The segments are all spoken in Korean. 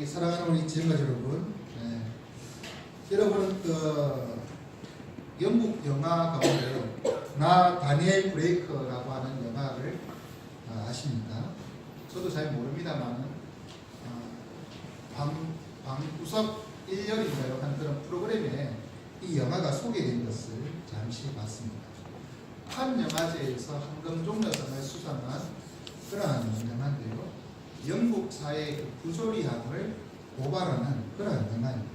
사랑하는 우리 지금까지 여러분, 여러분은 영국 영화 가운데 나 다니엘 브레이커라고 하는 영화를 아십니까? 저도 잘 모릅니다만 방구석 1년인가요? 하는 그런 프로그램에 이 영화가 소개된 것을 잠시 봤습니다. 한 영화제에서 황금종려상을 수상한 그러한 영화인데요. 영국 사회의 그 부조리함을 고발하는 그러한 영화입니다.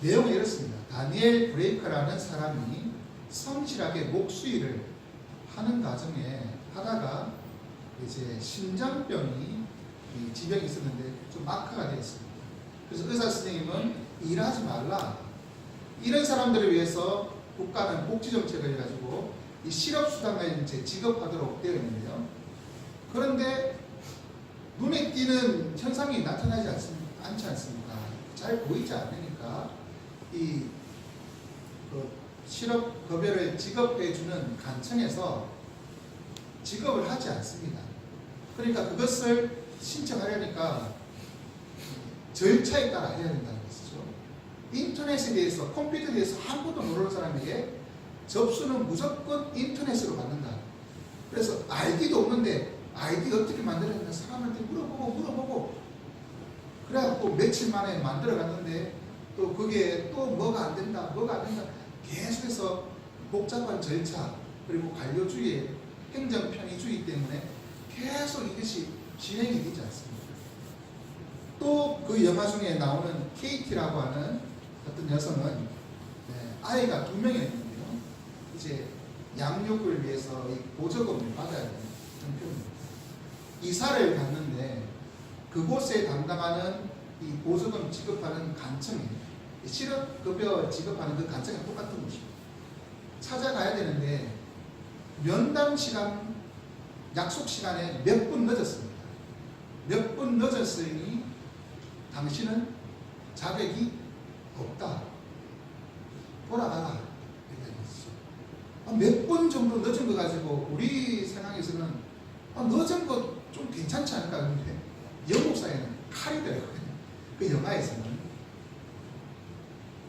내용은 이렇습니다. 다니엘 브레이커라는 사람이 성실하게 목수일을 하는 과정에 하다가 이제 심장병이 지병이 있었는데 좀 악화가 되었습니다. 그래서 의사 선생님은 일하지 말라. 이런 사람들을 위해서 국가는 복지 정책을 해가지고 이 실업수당을 이제 지급하도록 되어 있는데요. 그런데 눈에 띄는 현상이 나타나지 않지 않습니까? 잘 보이지 않으니까 이 실업급여를 지급해주는 간청에서 지급을 하지 않습니다. 그러니까 그것을 신청하려니까 절차에 따라 해야 된다는 것이죠. 인터넷에 대해서, 컴퓨터에 대해서 아무것도 모르는 사람에게 접수는 무조건 인터넷으로 받는다. 그래서 아이디도 없는데 아이디 어떻게 만들어야 되나 사람한테 물어보고 그래갖고 며칠 만에 만들어 갔는데 또 그게 또 뭐가 안 된다 계속해서 복잡한 절차 그리고 관료주의 행정편의주의 때문에 계속 이것이 진행이 되지 않습니다. 또 그 영화 중에 나오는 케이티라고 하는 어떤 여성은 아이가 2명이 있는데요. 이제 양육을 위해서 이 보조금을 받아야 되는 형편입니다. 이사를 갔는데 그곳에 담당하는 이 보조금 지급하는 간청이 실업급여 지급하는 그 간청이 똑같은 곳입니다. 찾아가야 되는데 면담 시간, 약속 시간에 몇 분 늦었습니다. 몇 분 늦었으니 당신은 자격이 없다. 돌아가라. 몇 분 정도 늦은 거 가지고 우리 생각에서는 늦은 거 좀 괜찮지 않을까 하는데 영국 사회는 칼이 들어요. 그 영화에서는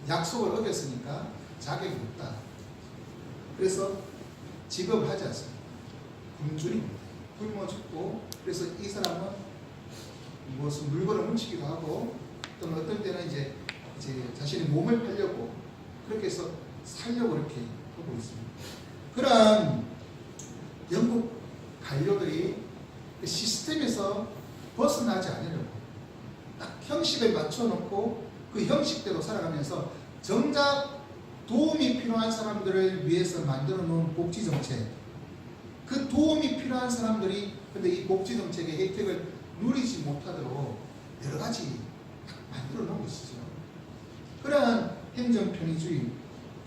약속을 어겼으니까 자격이 없다. 그래서 지급을 하지 않습니다. 굶주립니다. 굶어 죽고 그래서 이 사람은 무슨 물건을 훔치기도 하고 또는 어떨 때는 이제 자신의 몸을 팔려고 그렇게 해서 살려고 이렇게 하고 있습니다. 그러한 영국 관료들이 그 시스템에서 벗어나지 않으려고 딱 형식을 맞춰놓고 그 형식대로 살아가면서 정작 도움이 필요한 사람들을 위해서 만들어 놓은 복지정책, 그 도움이 필요한 사람들이 근데 이 복지정책의 혜택을 누리지 못하도록 여러 가지 만들어 놓은 것이죠. 그러한 행정편의주의,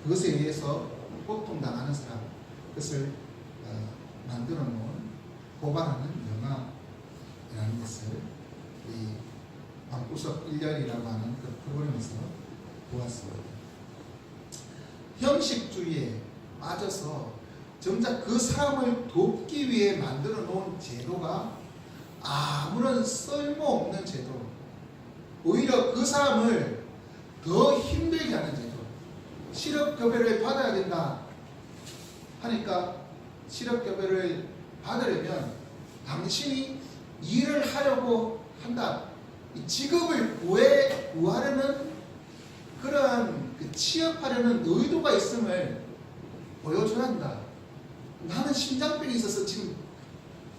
그것에 의해서 고통당하는 사람, 그것을 만들어 놓은 고발하는 영화라는 것을 이 방구석 1년이라고 하는 그 프로그램에서 보았습니다. 형식주의에 빠져서 정작 그 사람을 돕기 위해 만들어 놓은 제도가 아무런 쓸모없는 제도, 오히려 그 사람을 더 힘들게 하는 제도, 실업급여를 받아야 된다 하니까 실업급여를 받으려면 당신이 일을 하려고 한다. 이 직업을 구하려는 그러한 취업하려는 의도가 있음을 보여줘야 한다. 나는 심장병이 있어서 지금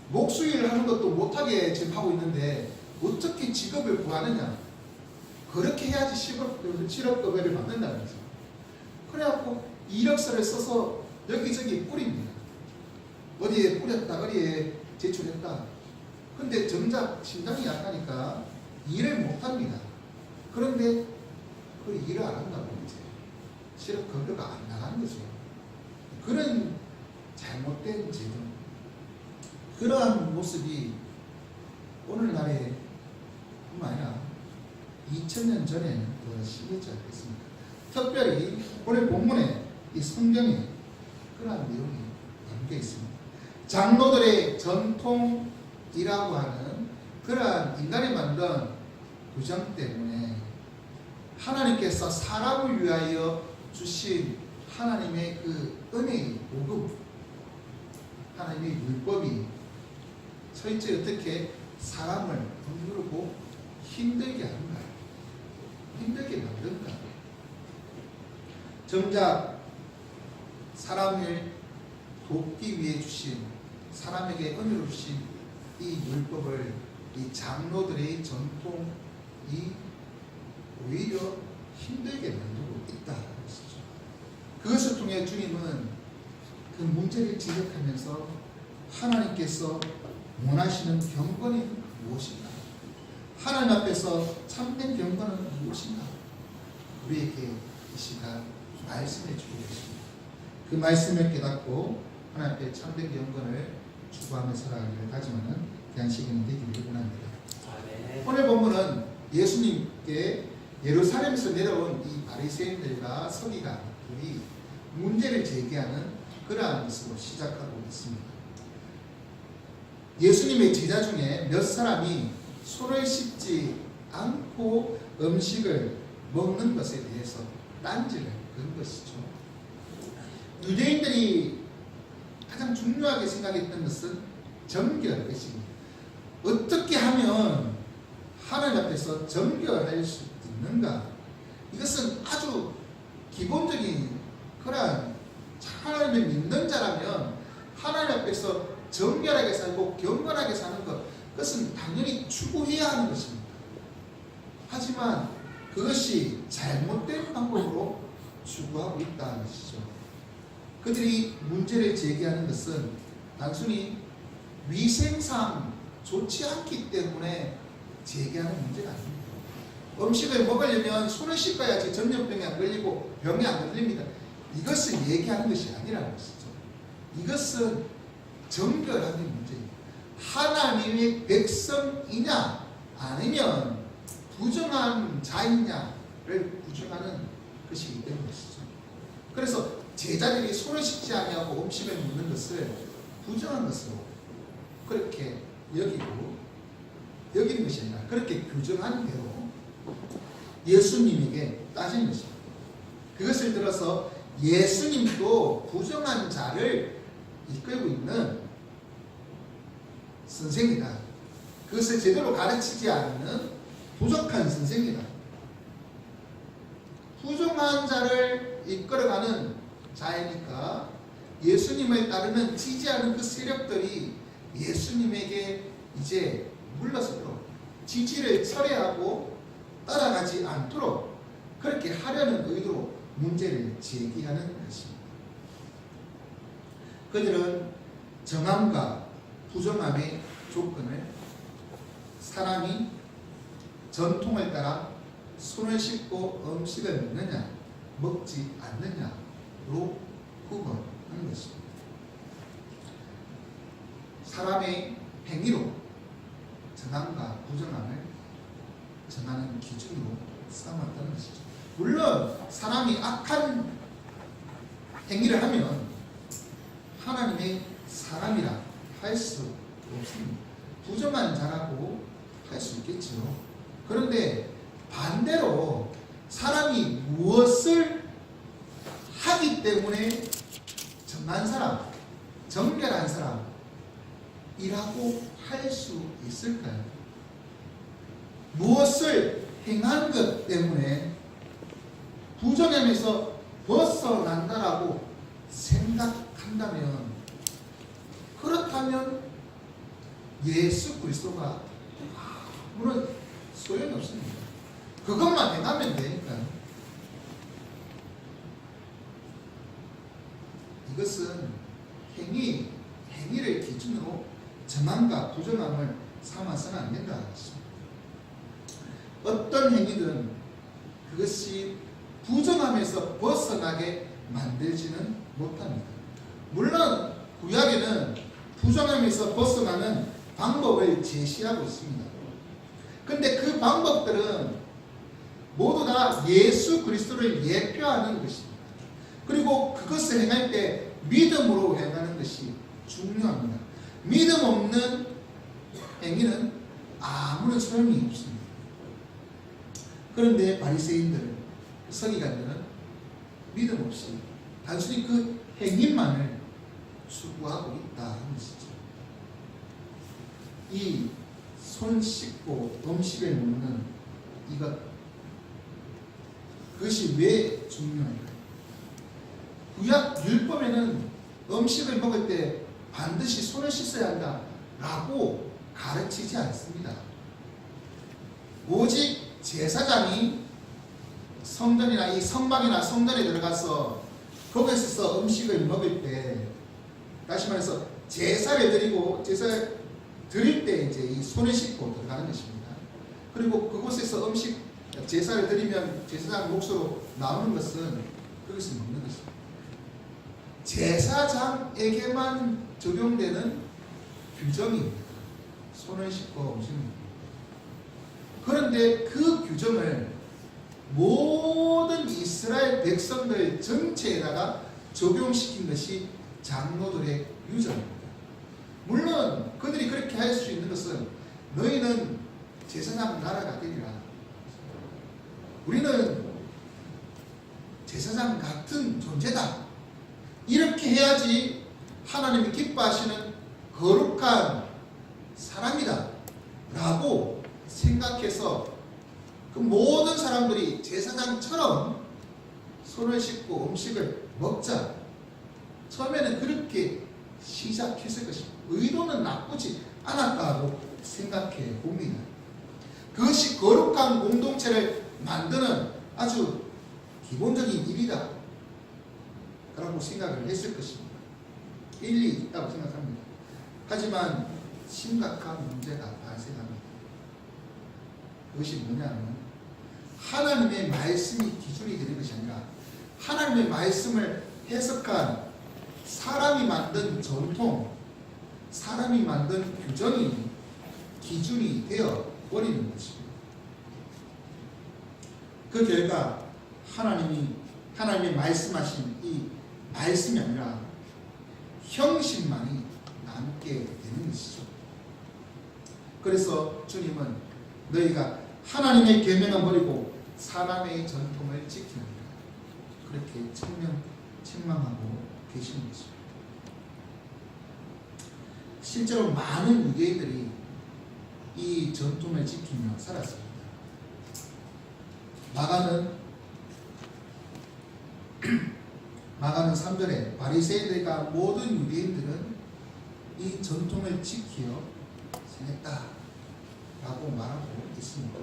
목수일을 하는 것도 못하게 지금 하고 있는데 어떻게 직업을 구하느냐. 그렇게 해야지 실업급여를 받는다는 거죠. 그래갖고 이력서를 써서 여기저기 뿌립니다. 어디에 뿌렸다, 어디에 제출했다. 근데 정작 심장이 약하니까 일을 못합니다. 그런데 그 일을 안 한다고 이제 실업급여가 안 나가는 거죠. 그런 잘못된 제도, 그러한 모습이 오늘날에 뿐만 아니라 2000년 전에 더 심했지 않겠습니까? 특별히 오늘 본문에 이 성경에 그러한 내용이 담겨 있습니다. 장로들의 전통이라고 하는 그러한 인간이 만든 규정 때문에 하나님께서 사람을 위하여 주신 하나님의 그 은혜의 복음, 하나님의 율법이 철저히 어떻게 사람을 억누르고 힘들게 하는가, 힘들게 만든가. 정작 사람을 돕기 위해 주신, 사람에게 은혜로 주신 이 율법을 이 장로들의 전통이 오히려 힘들게 만들고 있다는 것이죠. 그것을 통해 주님은 그 문제를 지적하면서 하나님께서 원하시는 경건이 무엇인가, 하나님 앞에서 참된 경건은 무엇인가, 우리에게 이 시간 말씀해 주고 계십니다. 그 말씀을 깨닫고 하나님 앞에 참된 경건을 추구하며 살아가기를 다짐하는 귀한 시간이 되기를 원합니다. 오늘 본문은 예수님께 예루살렘에서 내려온 이 바리새인들과 서기관들이 문제를 제기하는 그러한 모습으로 시작하고 있습니다. 예수님의 제자 중에 몇 사람이 손을 씻지 않고 음식을 먹는 것에 대해서 딴지를 건 것이죠. 유대인들이 가장 중요하게 생각했던 것은 정결 것입니다. 어떻게 하면 하나님 앞에서 정결할 수 있는가? 이것은 아주 기본적인 그런 하나님을 믿는 자라면 하나님 앞에서 정결하게 살고 경건하게 사는 것, 그것은 당연히 추구해야 하는 것입니다. 하지만 그것이 잘못된 방법으로 추구하고 있다는 것이죠. 그들이 문제를 제기하는 것은 단순히 위생상 좋지 않기 때문에 제기하는 문제가 아닙니다. 음식을 먹으려면 손을 씻어야지 전염병에 안 걸리고 병에 안 걸립니다. 이것을 얘기하는 것이 아니라는 것이죠. 이것은 정결하는 문제입니다. 하나님의 백성이냐 아니면 부정한 자이냐를 부정하는 것이기 때문이죠. 그래서 제자들이 손을 씻지 아니하고 음식을 먹는 것을 부정한 것으로 그렇게 여기는 것이 아니라 그렇게 규정하는 대로 예수님에게 따지는 것입니다. 그것을 들어서 예수님도 부정한 자를 이끌고 있는 선생이다, 그것을 제대로 가르치지 않는 부족한 선생이다, 부정한 자를 이끌어가는 자이니까 예수님을 따르는 지지하는 그 세력들이 예수님에게 이제 물러서도록, 지지를 철회하고 따라가지 않도록 그렇게 하려는 의도로 문제를 제기하는 것입니다. 그들은 정함과 부정함의 조건을 사람이 전통을 따라 손을 씻고 음식을 먹느냐 먹지 않느냐로 구분하는 것입니다. 사람의 행위로 정함과 부정함을 정하는 기준으로 삼았다는 것이죠. 물론 사람이 악한 행위를 하면 하나님의 사람이라 할 수 없습니다. 부정한 자라고 할 수 있겠죠. 그런데 반대로 사람이 무엇을 하기 때문에 정한 사람, 정결한 사람이라고 할 수 있을까요? 무엇을 행한 것 때문에 부정함에서 벗어난다라고 생각한다면, 그렇다면 예수 그리스도가 아무런 소용이 없습니다. 그것만 행하면 되니까요. 이것은 행위를 기준으로 정함과 부정함을 삼아서는 안 된다는 것입니다. 어떤 행위든 그것이 부정함에서 벗어나게 만들지는 못합니다. 물론 구약에는 부정함에서 벗어나는 방법을 제시하고 있습니다. 그런데 그 방법들은 모두 다 예수 그리스도를 예표하는 것입니다. 그리고 그것을 행할 때 믿음으로 행하는 것이 중요합니다. 믿음 없는 행위는 아무런 소용이 없습니다. 그런데 바리새인들, 서기관들은 믿음 없이 단순히 그 행위만을 추구하고 있다는 것이죠. 이 손 씻고 음식을 먹는 그것이 왜 중요할까요? 구약 율법에는 음식을 먹을 때 반드시 손을 씻어야 한다라고 가르치지 않습니다. 오직 제사장이 성전이나 이 성막이나 성전에 들어가서 거기서 음식을 먹을 때, 다시 말해서 제사를 드릴 때 이제 이 손을 씻고 들어가는 것입니다. 그리고 그곳에서 제사를 드리면 제사장 몫으로 나오는 것은 거기서 먹는 것입니다. 제사장에게만 적용되는 규정입니다. 손을 씻고 음식을 먹는. 그런데 그 규정을 모든 이스라엘 백성들 전체에다가 적용시킨 것이 장로들의 유전입니다. 물론 그들이 그렇게 할 수 있는 것은 너희는 제사장 나라가 되리라. 우리는 제사장 같은 존재다. 이렇게 해야지 하나님이 기뻐하시는 거룩한 사람이다 라고 생각해서 그 모든 사람들이 제사장처럼 손을 씻고 음식을 먹자. 처음에는 그렇게 시작했을 것입니다. 의도는 나쁘지 않았다고 생각해 봅니다. 그것이 거룩한 공동체를 만드는 아주 기본적인 일이다 라고 생각을 했을 것입니다. 일리 있다고 생각합니다. 하지만 심각한 문제가 발생합니다. 그것이 뭐냐면 하나님의 말씀이 기준이 되는 것이 아니라 하나님의 말씀을 해석한 사람이 만든 전통, 사람이 만든 규정이 기준이 되어 버리는 것입니다. 그 결과 하나님이 말씀하신 이 말씀이 아니라 형식만이 남게 되는 것이죠. 그래서 주님은 너희가 하나님의 계명을 버리고 사람의 전통을 지키는 그렇게 책망하고 계시는 것입니다. 실제로 많은 유대인들이 이 전통을 지키며 살았습니다. 마가는 3절에 바리새인들과 모든 유대인들은 이 전통을 지키어 지냈다 라고 말하고 있습니다.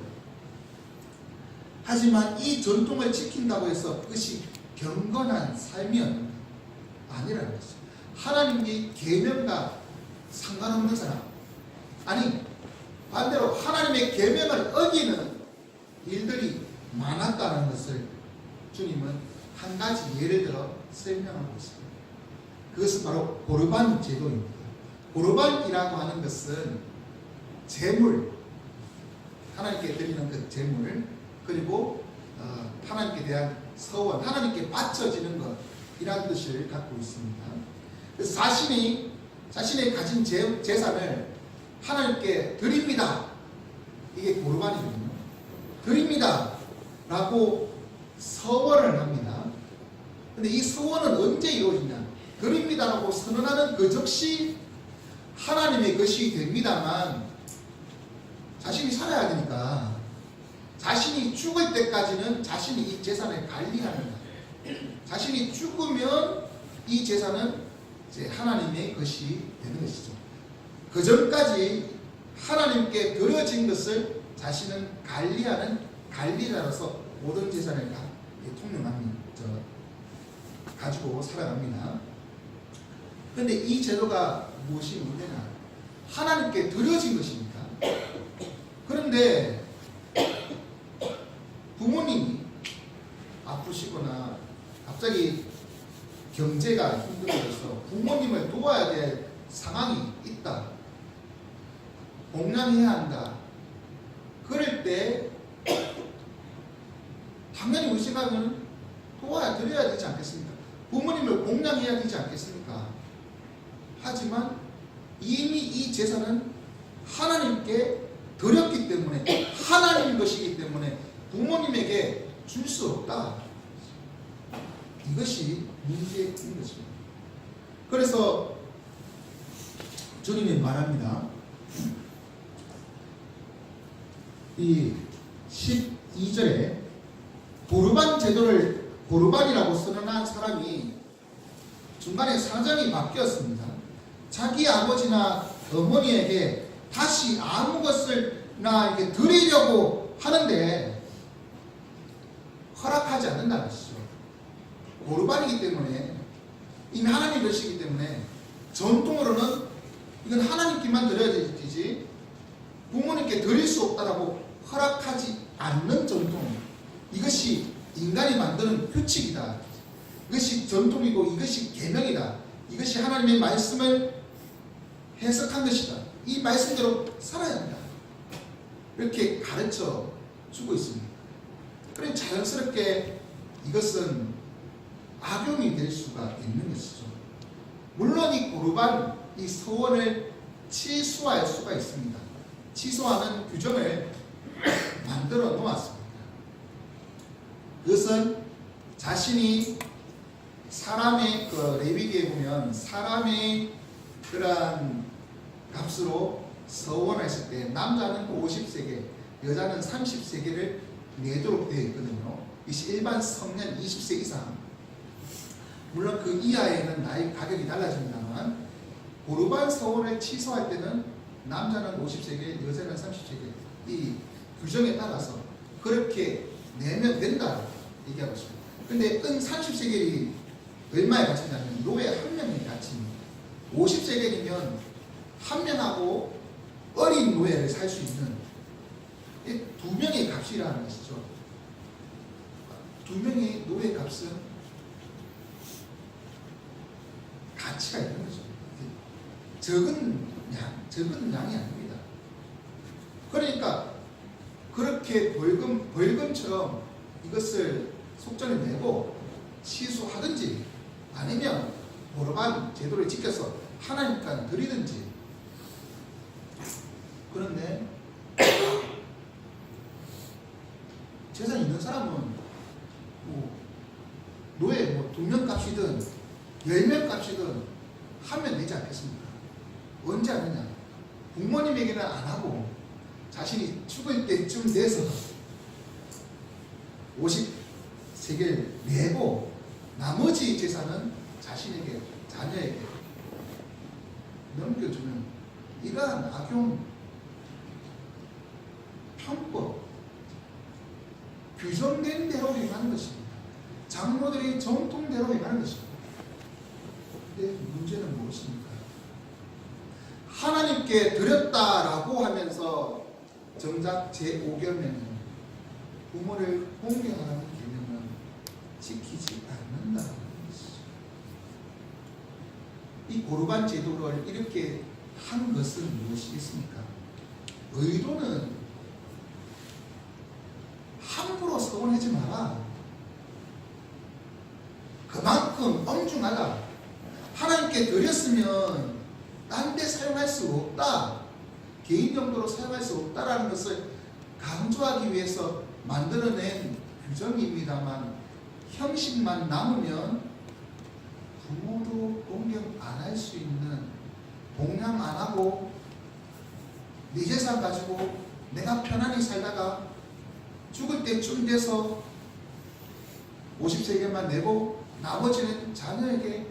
하지만 이 전통을 지킨다고 해서 그것이 경건한 삶이 아니라는 것이죠. 하나님의 계명과 상관없는 사람, 아니 반대로 하나님의 계명을 어기는 일들이 많았다는 것을 주님은 한 가지 예를 들어 설명하고 있습니다. 그것은 바로 고르반 제도입니다. 고르반이라고 하는 것은 제물, 하나님께 드리는 그 제물, 그리고 하나님께 대한 서원, 하나님께 바쳐지는 것이라는 뜻을 갖고 있습니다. 그래서 자신이 가진 재산을 하나님께 드립니다. 이게 고르반이거든요. 드립니다 라고 서원을 합니다. 근데 이 서원은 언제 이루어지냐? 드립니다라고 선언하는 그 즉시 하나님의 것이 됩니다만 자신이 살아야 되니까 자신이 죽을 때까지는 자신이 이 재산을 관리하는 거예요. 자신이 죽으면 이 재산은 이제 하나님의 것이 되는 것이죠. 그 전까지 하나님께 드려진 것을 자신은 관리하는 관리자로서 모든 재산을 다 통용합니다. 가지고 살아갑니다. 그런데 이 제도가 무엇이 문제냐? 하나님께 드려진 것입니다. 그런데 부모님이 아프시거나 갑자기 경제가 힘들어져서 부모님을 도와야 될 상황이 있다. 공양해야 한다. 그럴 때 당연히 우리 생각은 도와드려야 되지 않겠습니까? 부모님을 공양해야 되지 않겠습니까? 하지만 이미 이 재산은 하나님께 드렸기 때문에 하나님 것이기 때문에 부모님에게 줄 수 없다. 이것이 문제인 것입니다. 그래서 주님이 말합니다. 이 12절에 고르반 제도를 고르반이라고 선언한 사람이 중간에 사정이 바뀌었습니다. 자기 아버지나 어머니에게 다시 아무 것을나 이렇게 드리려고 하는데 허락하지 않는다는 것이죠. 고르반이기 때문에 이미 하나님 것이기 때문에 전통으로는 이건 하나님께만 드려야 되지 부모님께 드릴 수 없다라고 허락하지 않는 전통, 이것이 인간이 만드는 규칙이다. 이것이 전통이고 이것이 계명이다. 이것이 하나님의 말씀을 해석한 것이다. 이 말씀대로 살아야 한다. 이렇게 가르쳐 주고 있습니다. 그래 자연스럽게 이것은 악용이 될 수가 있는 것이죠. 물론 이 고르반, 이 서원을 취소할 수가 있습니다. 취소하는 규정을 만들어 놓았습니다. 그것은 자신이 사람의 레위기에 보면 사람의 그러한 값으로 서원했을 때 남자는 50세겔, 여자는 30세겔을 내도록 되어 있거든요. 이것이 일반 성년 20세 이상. 물론 그 이하에는 나이 가격이 달라집니다만 고르반 서원을 취소할 때는 남자는 50세겔, 여자는 30세겔 이 규정에 따라서 그렇게 내면 된다 얘기하고 있습니다. 근데 은 30세겔이 얼마에 갇히냐면 노예 한 명이 갇힙니다. 50세겔이면 한 명하고 어린 노예를 살 수 있는 두 명의 값이라는 것이죠. 두 명의 노예 값은 가치가 있는 거죠. 적은 양이 아닙니다. 그러니까 그렇게 벌금처럼 이것을 속전에 내고 취소하든지 아니면 고르반 제도를 지켜서 하나님께 드리든지. 그런데 재산 있는 사람은 노예 2명 값이든 10명 값이든 하면 되지 않겠습니까? 언제 하느냐? 부모님에게는 안 하고 자신이 죽을 때쯤 돼서 50세겔 내고 나머지 재산은 자신에게, 자녀에게 넘겨주는 이러한 악용, 편법, 규정된 대로 행하는 것입니다. 장로들이 정통대로 행하는 것입니다. 근데 문제는 무엇입니까? 하나님께 드렸다라고 하면서 정작 제5계명은 부모를 공경하는 계명은 지키지 않는다는 것이죠. 이 고르반 제도를 이렇게 한 것은 무엇이겠습니까? 의도는 함부로 서원하지 마라. 그만큼 엄중하다. 하나님께 드렸으면 딴 데 사용할 수 없다. 개인 용도로 사용할 수 없다라는 것을 강조하기 위해서 만들어낸 규정입니다만 형식만 남으면 부모도 공경 안 할 수 있는, 봉양 안 하고 네 재산 가지고 내가 편안히 살다가 죽을 때쯤 돼서 50세겔만 내고 나머지는 자녀에게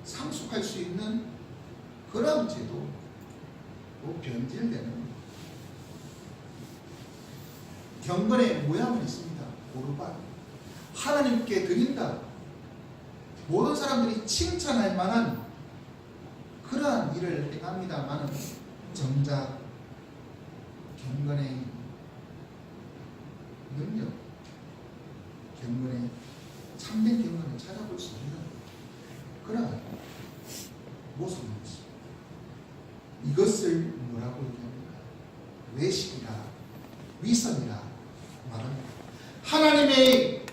상속할 수 있는 그런 제도 변질되는 경건의 모양은 있습니다. 고르반 하나님께 드린다. 모든 사람들이 칭찬할 만한 그러한 일을 행합니다만 정작 경건의 능력, 경건의 참된 경건을 찾아볼 수 있는 그러한 모습인 것입니다. 이것을 뭐라고 얘기합니까? 외식이라, 위선이라 말합니다. 하나님의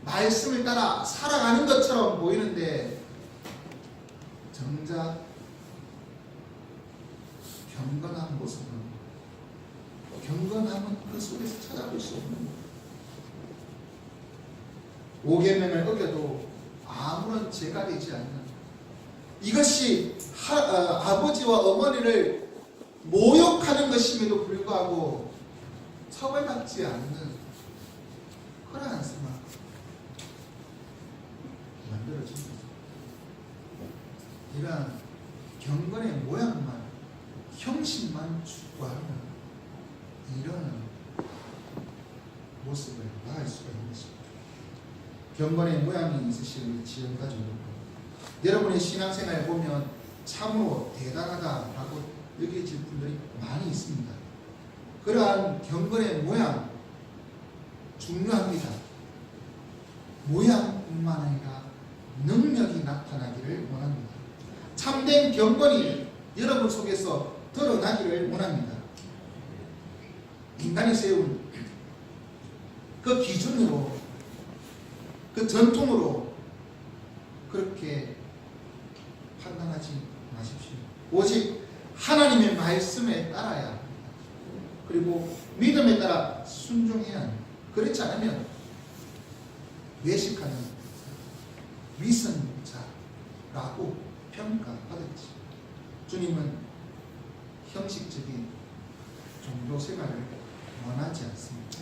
말씀을 따라 살아가는 것처럼 보이는데 정작 경건한 모습은, 경건함은 그 속에서 찾아볼 수 없는 5계명을 어겨도 아무런 죄가 되지 않는, 이것이 아버지와 어머니를 모욕하는 것임에도 불구하고 처벌받지 않는 그러한 생활 만들어진 거죠. 이러한 경건의 모양만, 형식만 추구하는 이런 모습을 나갈 수가 있는 것입니다. 경건의 모양이 있으시는 지금까지 여러분의 신앙생활을 보면 참으로 대단하다라고 여겨질 분들이 많이 있습니다. 그러한 경건의 모양 중요합니다. 모양뿐만 아니라 능력이 나타나기를 원합니다. 참된 경건이 여러분 속에서 드러나기를 원합니다. 인간이 세운 그 기준으로, 그 전통으로 그렇게 판단하지 마십시오. 오직 하나님의 말씀에 따라야 합니다. 그리고 믿음에 따라 순종해야 합니다. 그렇지 않으면 외식하는 위선자라고 평가받았지. 주님은 형식적인 종교 생활을 원하지 않습니다.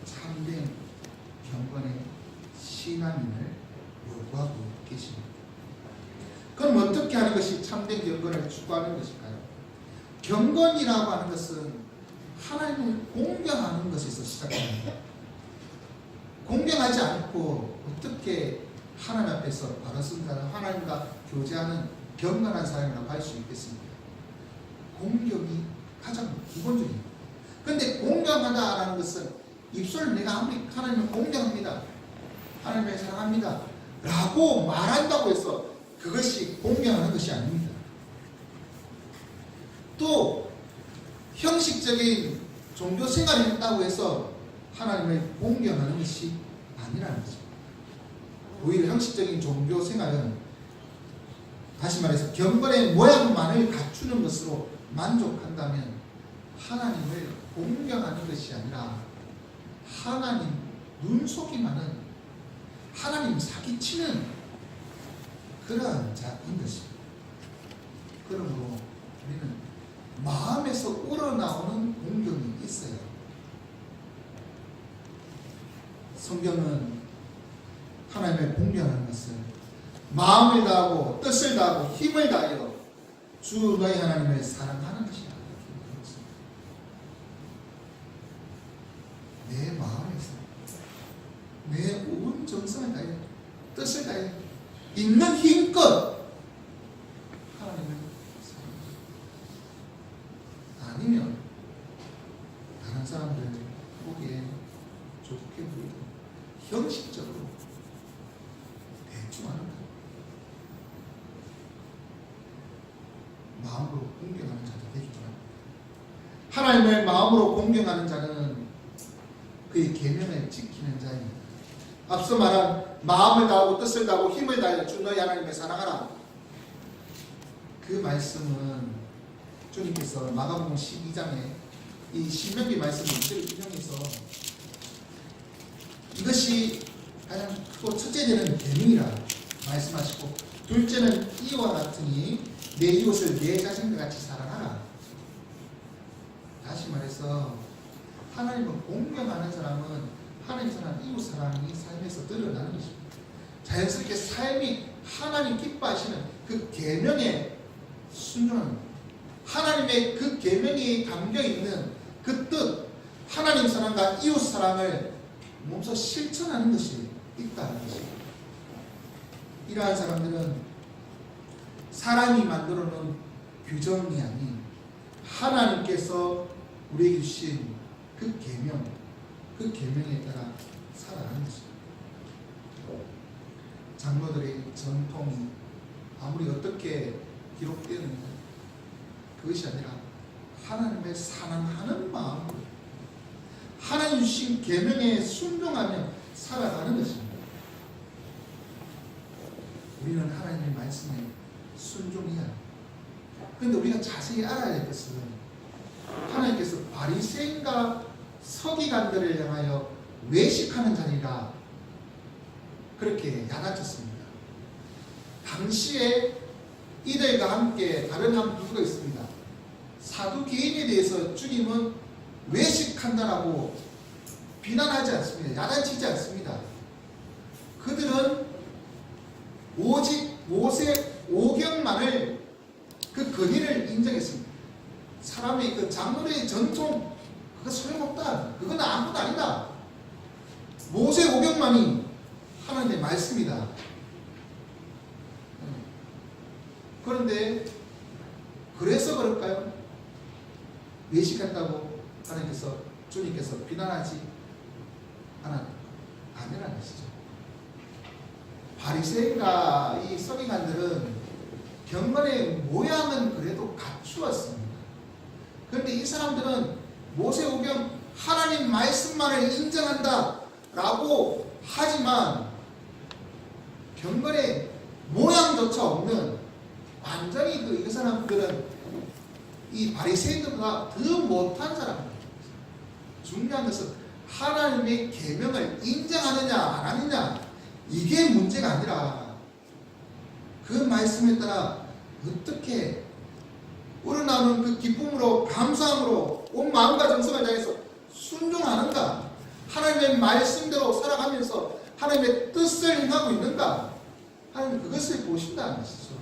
참된 경건의 신앙인을 요구하고 계십니다. 그럼 어떻게 하는 것이 참된 경건을 추구하는 것일까요? 경건이라고 하는 것은 하나님을 공경하는 것에서 시작합니다. 공경하지 않고 어떻게 하나님 앞에서 바로 쓴다는, 하나님과 교제하는 경건한 사람이라고 할 수 있겠습니까? 공경이 가장 기본적입니다. 그런데 공경하다라는 것은 입술을 내가 아무리 하나님을 공경합니다, 하나님을 사랑합니다 라고 말한다고 해서 그것이 공경하는 것이 아닙니다. 또 형식적인 종교 생활을 했다고 해서 하나님을 공경하는 것이 아니라는 거죠. 오히려 형식적인 종교 생활은, 다시 말해서 경건의 모양만을 갖추는 것으로 만족한다면 하나님을 공경하는 것이 아니라 하나님 눈속임하는, 하나님 사기치는 그러한 자인 것입니다. 그러므로 우리는 마음에서 우러나오는 공경이 있어요. 성경은 하나님을 공경하는 것을 마음을 다하고 뜻을 다하고 힘을 다하여 주 너희 하나님을 사랑하는 것이다. 내 마음에서 내 온 정성을 다해, 뜻을 다해, 있는 힘껏 하나님을 사랑합니다. 아니면 다른 사람들 보기에 좋게 보이고 형식적으로 대충 하는 것, 마음으로 공경하는 자가 되기 바랍니다. 하나님을 마음으로 공경하는 자는 그의 계명을 지키는 자입니다. 앞서 말한 마음을 다하고 뜻을 다하고 힘을 다하여 주 너희 하나님을 사랑하라, 그 말씀은 주님께서 마가복음 12장에 이 신명기 말씀을 인용해서 이것이 가장 크고 첫째는 계명이라 말씀하시고, 둘째는 이와 같으니 내 이웃을 내 자신과 같이 사랑하라. 다시 말해서 하나님을 공경하는 사람은 하나님 사랑, 이웃 사랑이 삶에서 드러나는 것입니다. 자연스럽게 삶이 하나님 기뻐하시는 그 계명에 순종하는, 하나님의 그 계명이 담겨 있는 그 뜻, 하나님 사랑과 이웃 사랑을 몸소 실천하는 것이 있다는 것입니다. 이러한 사람들은 사람이 만들어 놓은 규정이 아닌 하나님께서 우리에게 주신 그 계명, 그 계명에 따라 살아가는 것입니다. 장로들의 전통이 아무리 어떻게 기록되었는지 그것이 아니라 하나님을 사랑하는 마음으로 하나님 주신 계명에 순종하며 살아가는 것입니다. 우리는 하나님의 말씀에 순종해야 합니다. 그런데 우리가 자세히 알아야 될 것은, 하나님께서 바리새인과 서기관들을 향하여 외식하는 자니라 그렇게 야단쳤습니다. 당시에 이들과 함께 다른 한 부부가 있습니다. 사두개인에 대해서 주님은 외식한다라고 비난하지 않습니다. 야단치지 않습니다. 그들은 오직 모세 오경만을 그 근위를 인정했습니다. 사람의 그 장로의 전통 그거 소용없다. 그건 아무것도 아니다. 모세 오경만이 하나님의 말씀이다. 그런데 그래서 그럴까요? 외식한다고 하나님께서 주님께서 비난하지 아니라는 것이죠. 바리새인과 이 서기관들은 경건의 모양은 그래도 갖추었습니다. 그런데 이 사람들은 모세오경 하나님 말씀만을 인정한다 라고 하지만 경건의 모양조차 없는 완전히 이 사람들은 이 바리새인들보다 더 못한 사람입니다. 중요한 것은 하나님의 계명을 인정하느냐 안 하느냐 이게 문제가 아니라 그 말씀에 따라 어떻게 우러나오는 그 기쁨으로 감사함으로 온 마음과 정성을 다해서 순종하는가, 하나님의 말씀대로 살아가면서 하나님의 뜻을 행하고 있는가 하나님 그것을 보신다는 것이죠.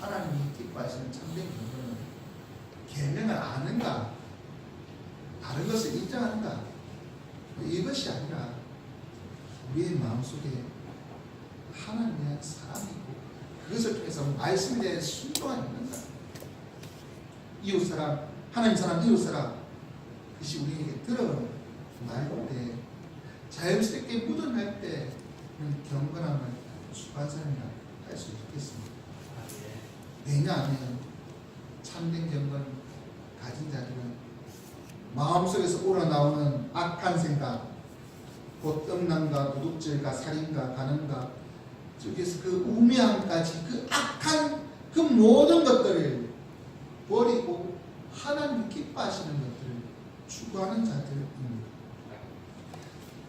하나님이 기뻐하시는 참된 경건은 계명을 아는가, 다른 것을 인정하는가 이것이 아니라 우리의 마음속에 하나님에 대한 사랑이 있고 그것을 통해서 말씀에 대한 순종이 있는가, 이웃사랑, 하나님 사랑, 이웃사랑 그것이 우리에게 드러날 때 자연스럽게 묻어날 때 경건함을 추구한 사람이라 할 수 있겠습니다. 왜냐하면 참된 경건 가진 자들은 마음속에서 우러나오는 악한 생각, 곧 음란과 도둑질과 살인과 간음과 저기에서 그 우매함까지 그 악한 그 모든 것들을 버리고 하나님 기뻐하시는 것들을 추구하는 자들입니다.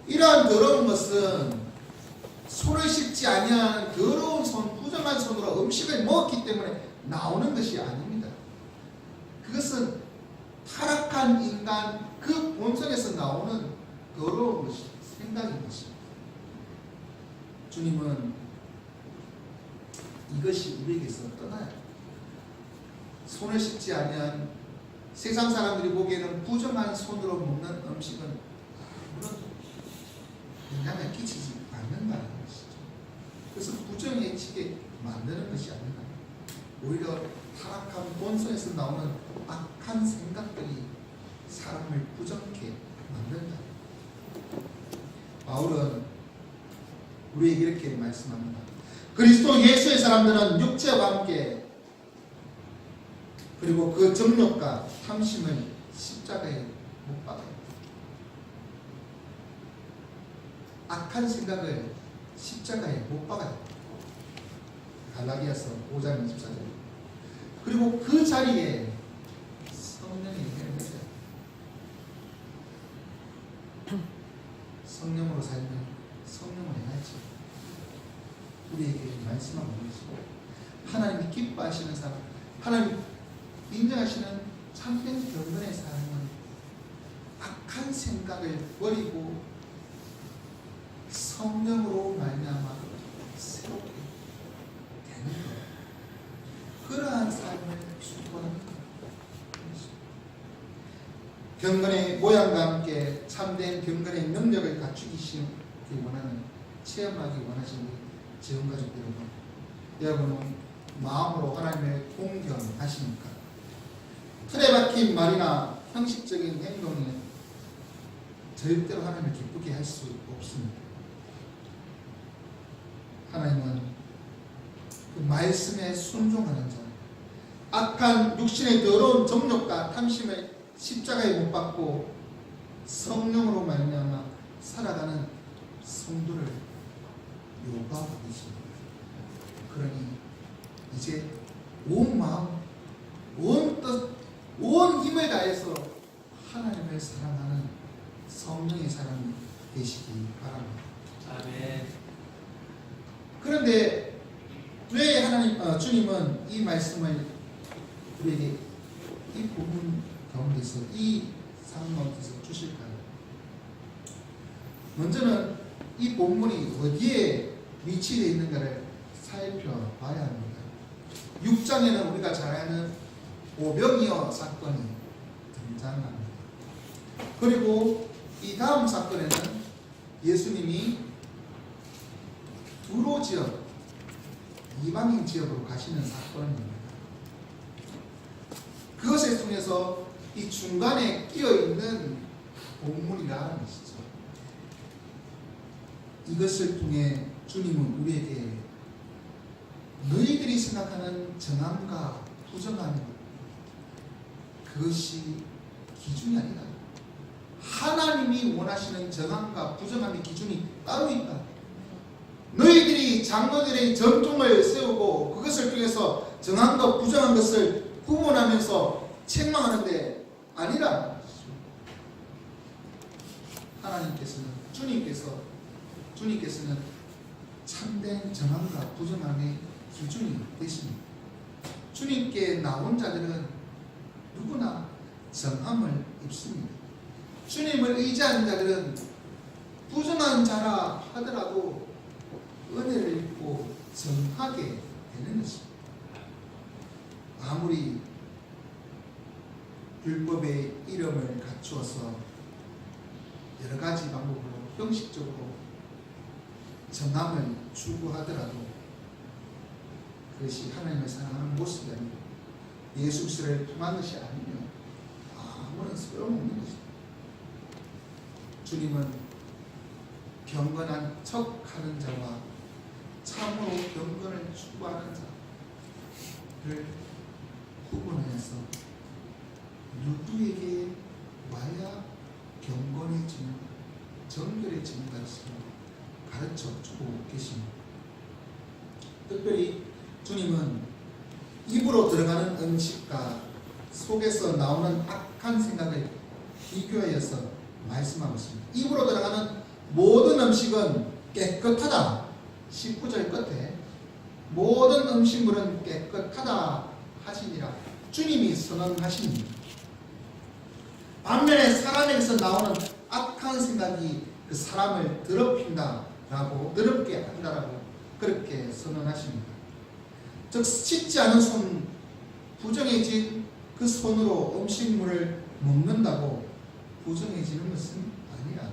이러한 더러운 것은 손을 씻지 아니한 더러운 손, 부정한 손으로 음식을 먹었기 때문에 나오는 것이 아닙니다. 그것은 타락한 인간 그 본성에서 나오는 더러운 것이 생각인 것입니다. 주님은 이것이 우리에게서 떠나요. 손을 씻지 아니한 세상 사람들이 보기에는 부정한 손으로 먹는 음식은 아무런 영향을 끼치지 않는다는 것이죠. 그래서 부정해지게 만드는 것이 아니라 오히려 타락한 본성에서 나오는 악한 생각들이 사람을 부정케 만든다. 바울은 우리에게 이렇게 말씀합니다. 그리스도 예수의 사람들은 육체와 함께 그리고 그 정욕과 탐심을 십자가에 못 박아요. 악한 생각을 십자가에 못 박아요. 갈라디아서 5장 24절. 그리고 그 자리에 성령이 임하세요. 성령으로 살면 성령을 행하지. 우리에게 말씀하고 계시고 하나님이 기뻐하시는 사람, 하나님 인정하시는 참된 경건의 사람은 악한 생각을 버리고 성령으로 말미암아 새롭게 되는 거예요. 그러한 삶을 추구하는 거예요. 경건의 모양과 함께 참된 경건의 능력을 갖추기 원하는, 체험하기 원하시는 지원가족 여러분은 마음으로 하나님을 공경하십니까? 틀에 박힌 말이나 형식적인 행동이 절대로 하나님을 기쁘게 할 수 없습니다. 하나님은 그 말씀에 순종하는 자, 악한 육신의 더러운 정욕과 탐심을 십자가에 못 박고 성령으로 말미암아 살아가는 성도를 요구하고 계십니다. 그러니 이제 온 마음, 온 뜻, 온 힘을 다해서 하나님을 사랑하는 성령의 사람이 되시기 바랍니다. 아멘. 그런데 왜 주님은 이 말씀을 우리에게 이 부분 가운데서 이 상황 가운데서 주실까요? 먼저는 이 본문이 어디에 위치되어 있는가를 살펴봐야 합니다. 6장에는 우리가 잘 아는 오병이어 사건이 등장합니다. 그리고 이 다음 사건에는 예수님이 두로 지역, 이방인 지역으로 가시는 사건입니다. 그것을 통해서 이 중간에 끼어있는 본문이라는 것이죠. 이것을 통해 주님은 우리에게 너희들이 생각하는 정함과 부정함, 그것이 기준이 아니다. 하나님이 원하시는 정함과 부정함의 기준이 따로 있다. 너희들이 장로들의 전통을 세우고 그것을 통해서 정함과 부정한 것을 구분하면서 책망하는데 아니라 하나님께서는 주님께서는 참된 정함과 부정함의 기준이 되십니다. 주님께 나온 자들은 누구나 정함을 입습니다. 주님을 의지하는 자들은 부정한 자라 하더라도 은혜를 입고 정하게 되는 것입니다. 아무리 율법의 이름을 갖추어서 여러 가지 방법으로 형식적으로 정함을 추구하더라도 그것이 하나님을 사랑하는 모습이 아니고 예수 그리스도를 통한 것이 아니면 아무런 소용없는 것입니다. 주님은 경건한 척하는 자와 참으로 경건을 추구하는 자를 구분해서 누구에게 와야 경건해지는 정결해지는 것을 가르쳐주고 계십니다. 특별히 주님은 입으로 들어가는 음식과 속에서 나오는 악한 생각을 비교하여서 말씀하고 있습니다. 입으로 들어가는 모든 음식은 깨끗하다. 19절 끝에 모든 음식물은 깨끗하다 하시니라 주님이 선언하십니다. 반면에 사람에게서 나오는 악한 생각이 그 사람을 더럽힌다라고 더럽게 한다라고 그렇게 선언하십니다. 즉 씻지 않은 손, 부정해진 그 손으로 음식물을 먹는다고 부정해지는 것은 아니라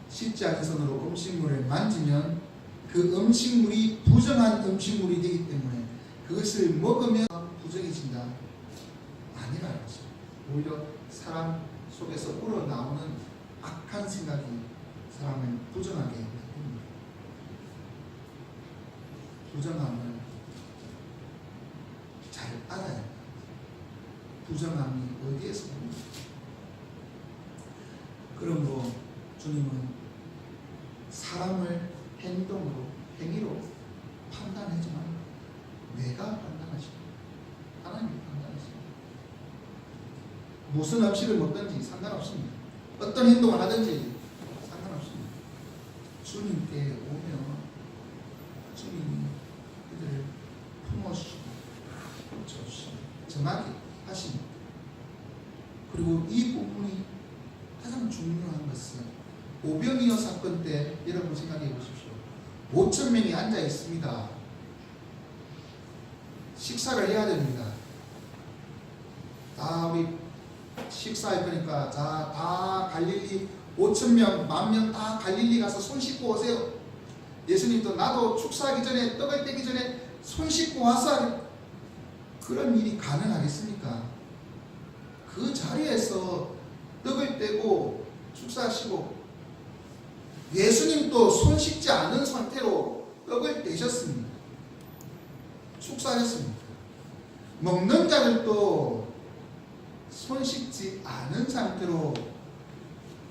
씻지 않은 손으로 음식물을 만지면 그 음식물이 부정한 음식물이 되기 때문에 그것을 먹으면 부정해진다 아니라는 것입니다. 오히려 사람 속에서 우러나오는 악한 생각이 사람을 부정하게 됩니다. 부정함을 잘 알아야 합니다. 부정함이 어디에서 옵니까? 그러므로 주님은 사람을 행동으로, 행위로 판단하지만 내가 판단하십니다. 하나님이 판단하십니다. 무슨 음식을 먹든지 상관없습니다. 어떤 행동을 하든지 상관없습니다. 주님께 오면 주님이 그들을 품어주시고 고쳐주시고 정하게 하십니다. 그리고 이 부분이 가장 중요한 것은 오병이어 사건 때 여러분 생각해 보십시오. 5,000명이 앉아 있습니다. 식사를 해야 됩니다. 다 우리 식사할 거니까 다 갈릴리 5,000명, 10,000명 다 갈릴리 가서 손 씻고 오세요. 예수님도 나도 축사하기 전에 떡을 떼기 전에 손 씻고 와서 그런 일이 가능하겠습니까? 그 자리에서 떡을 떼고 축사하시고 예수님도 손 씻지 않은 상태로 떡을 떼셨습니다. 축사하셨습니다. 먹는 자들도 손 씻지 않은 상태로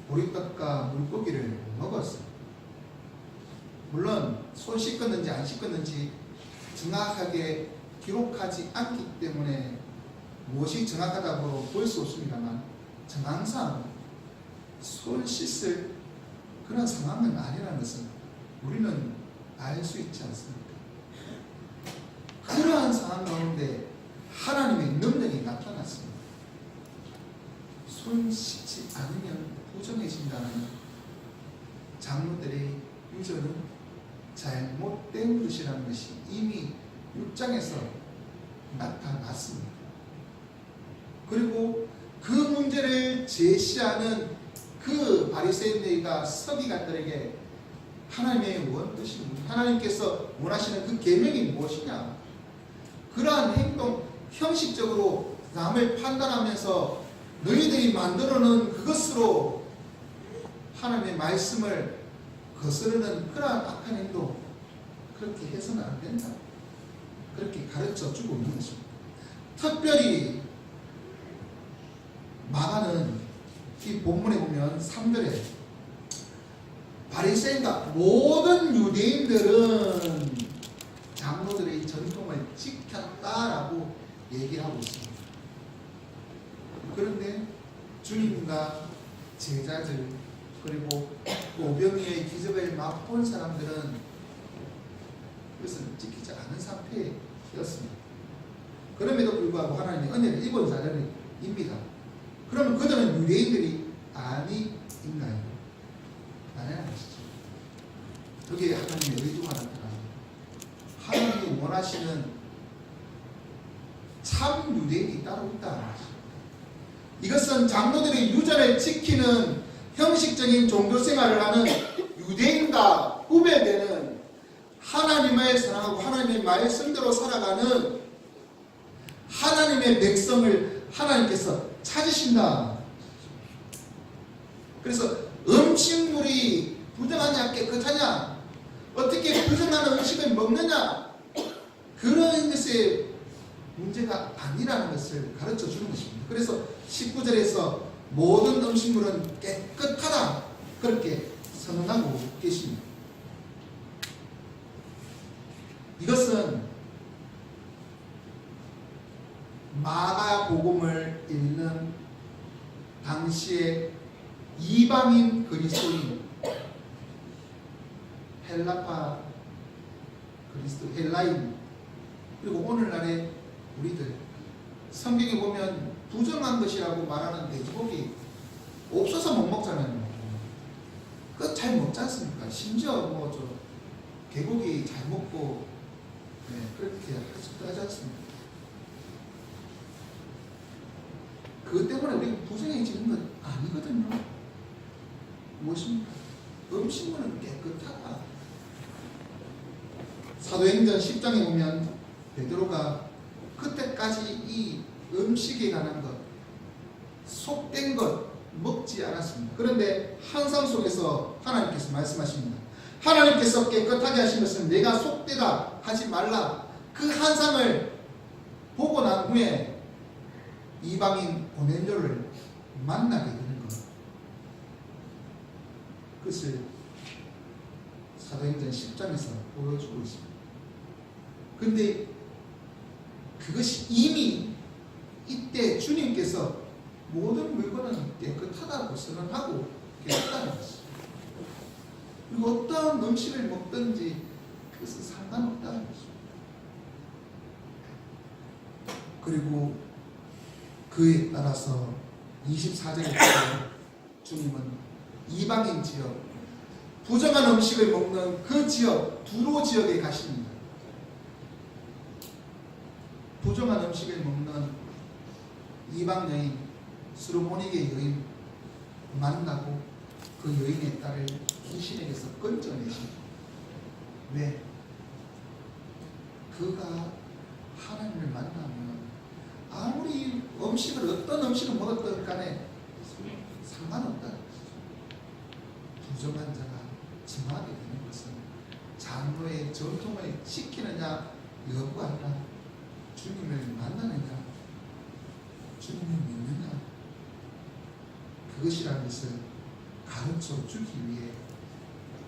보리떡과 물고기를 먹었습니다. 물론 손 씻었는지 안 씻었는지 정확하게 기록하지 않기 때문에 무엇이 정확하다고 볼 수 없습니다만 정황상 손 씻을 그런 상황은 아니라는 것은 우리는 알 수 있지 않습니까? 그러한 상황 가운데 하나님의 능력이 나타났습니다. 손 씻지 않으면 부정해진다는 장로들의 유전은 잘못된 것이라는 것이 이미 6장에서 나타났습니다. 그리고 그 문제를 제시하는 그 바리새인들과 서기관들에게 하나님의 원뜻이 하나님께서 원하시는 그 계명이 무엇이냐? 그러한 행동, 형식적으로 남을 판단하면서 너희들이 만들어놓은 그것으로 하나님의 말씀을 거스르는 그러한 악한 행동, 그렇게 해서는 안 된다. 그렇게 가르쳐 주고 있는 것입니다. 특별히 마가는 이 본문에 보면 3절에 바리새인과 모든 유대인들은 장로들의 전통을 지켰다라고 얘기하고 있습니다. 그런데 주님과 제자들 그리고 오병이의 기적을 맛본 사람들은 그것을 지키지 않은 상태였습니다. 그럼에도 불구하고 하나님의 은혜를 입은 자들입니다. 그러면 그들은 유대인들이 아니인가요? 아니라는 것이죠. 여기에 하나님의 의도가 나타납니다. 하나님이 원하시는 참 유대인이 따로 있다는 것이죠. 이것은 장로들의 유전을 지키는 형식적인 종교생활을 하는 유대인과 구별되는 하나님을 사랑하고 하나님의 말씀대로 살아가는 하나님의 백성을 하나님께서 찾으신다. 그래서 음식물이 부정하냐 깨끗하냐 어떻게 부정한 음식을 먹느냐 그런 것에 문제가 아니라는 것을 가르쳐 주는 것입니다. 그래서 19절에서 모든 음식물은 깨끗하다 그렇게 선언하고 계십니다. 이것은 마가복음을 읽는 당시에 이방인 그리스도인 헬라파 그리스도 헬라인 그리고 오늘날의 우리들 성경에 보면 부정한 것이라고 말하는 돼지고기 없어서 못 먹잖아요. 그거 잘 먹지 않습니까? 심지어 뭐 저 개고기 잘 먹고 그렇게 하지 않습니까? 그것 때문에 우리가 부정해지는 건 아니거든요. 무엇입니까? 음식물은 깨끗하다. 사도행전 10장에 보면 베드로가 그때까지 이 음식에 관한 것, 속된 것 먹지 않았습니다. 그런데 환상 속에서 하나님께서 말씀하십니다. 하나님께서 깨끗하게 하신 것은 내가 속되다 하지 말라. 그 환상을 보고 난 후에 이방인 고넬료를 만나게 되는 것. 그것을 사도행전 10장에서 보여주고 있습니다. 그런데 그것이 이미 이때 주님께서 모든 물건은 깨끗하다고 선언하고 계셨다는 것입니다. 그리고 어떤 음식을 먹든지 그것은 상관없다는 것입니다. 그리고 그에 따라서 24절에 주님은 이방인 지역, 부정한 음식을 먹는 그 지역, 두로 지역에 가십니다. 부정한 음식을 먹는 이방 여인, 수르보니게 여인 만나고 그 여인의 딸을 귀신에게서 건져내십니다. 왜? 그가 하나님을 만나면 아무리 음식을 어떤 음식을 먹었든 간에 상관없다. 부정한 자가 증하게 되는 것은 장로의 전통을 지키느냐 여부하느냐 주님을 만나느냐 주님을 믿느냐 그것이라는 것을 가르쳐 주기 위해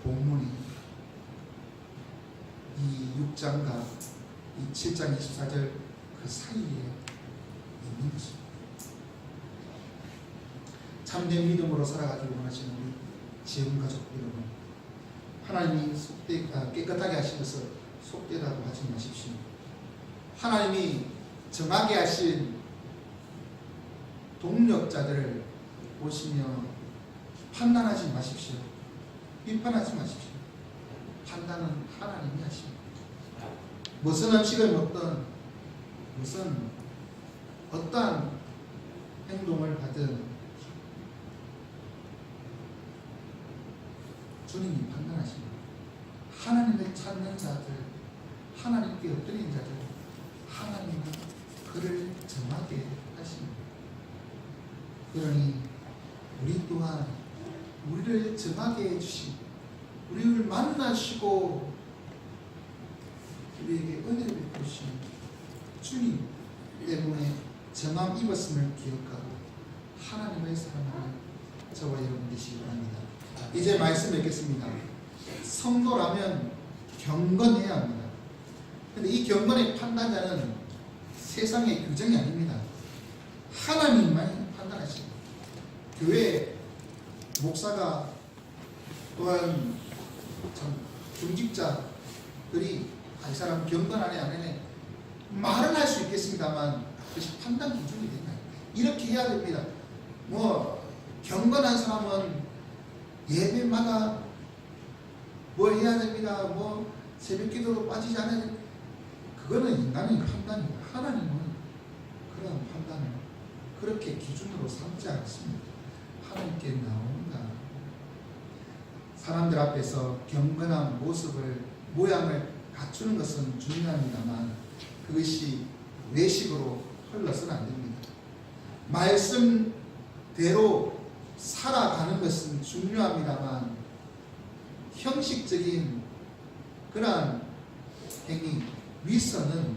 본문이 이 6장과 이 7장 24절 그 사이에 있는 것입니다. 참된 믿음으로 살아가기를 원하시는 우리 지금 가족 여러분, 하나님이 깨끗하게 하신 것을 속되다고 하지 마십시오. 하나님이 정하게 하신 동력자들을 보시며 판단하지 마십시오. 비판하지 마십시오. 판단은 하나님이 하십니다. 무슨 음식을 먹든 무슨 어떠한 행동을 하든 주님이 판단하십니다. 하나님을 찾는 자들, 하나님께 엎드린 자들, 하나님은 그를 정하게 하십니다. 그러니 우리 또한 우리를 정하게 해주신, 우리를 만나시고 우리에게 은혜를 베푸신 주님 때문에 정함 입었음을 기억하고 하나님의 사랑을 저와 여러분 되시기 바랍니다. 이제 말씀 읽겠습니다. 성도라면 경건해야 합니다. 그런데 이 경건의 판단자는 세상의 규정이 아닙니다. 하나님만 판단하십니다. 교회 목사가 또한 참 중직자들이 이 사람 경건하네 안 하네 말은 할 수 있겠습니다만 그것이 판단 기준이 되나요? 이렇게 해야 됩니다. 뭐 경건한 사람은 예배마다 뭘 해야 됩니다. 뭐 새벽 기도도 빠지지 않아야 됩니다. 그거는 인간의 판단입니다. 하나님은 그런 판단을 그렇게 기준으로 삼지 않습니다. 하나님께 나온다. 사람들 앞에서 경건한 모양을 갖추는 것은 중요합니다만 그것이 외식으로 흘러서는 안 됩니다. 말씀대로 살아가는 것은 중요합니다만 형식적인 그러한 행위 위선은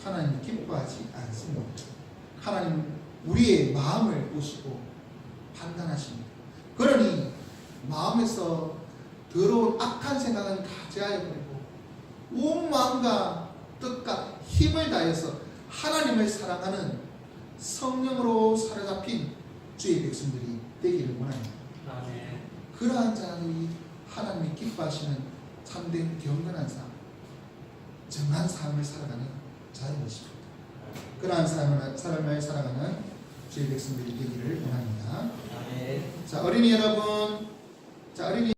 하나님 기뻐하지 않습니다. 하나님 우리의 마음을 보시고 판단하십니다. 그러니 마음에서 더러운 악한 생각은 다 제하여버리고 온 마음과 뜻과 힘을 다해서 하나님을 사랑하는 성령으로 사로잡힌 주의 백성들이 되기를 원합니다. 아멘. 그러한 자들이 하나님이 기뻐하시는 참된 경건한 삶, 정한 삶을 살아가는 자의 것입니다. 그러한 삶을 살아가는 주의 백성들이 되기를 원합니다. 아멘. 자, 어린이 여러분, 어린이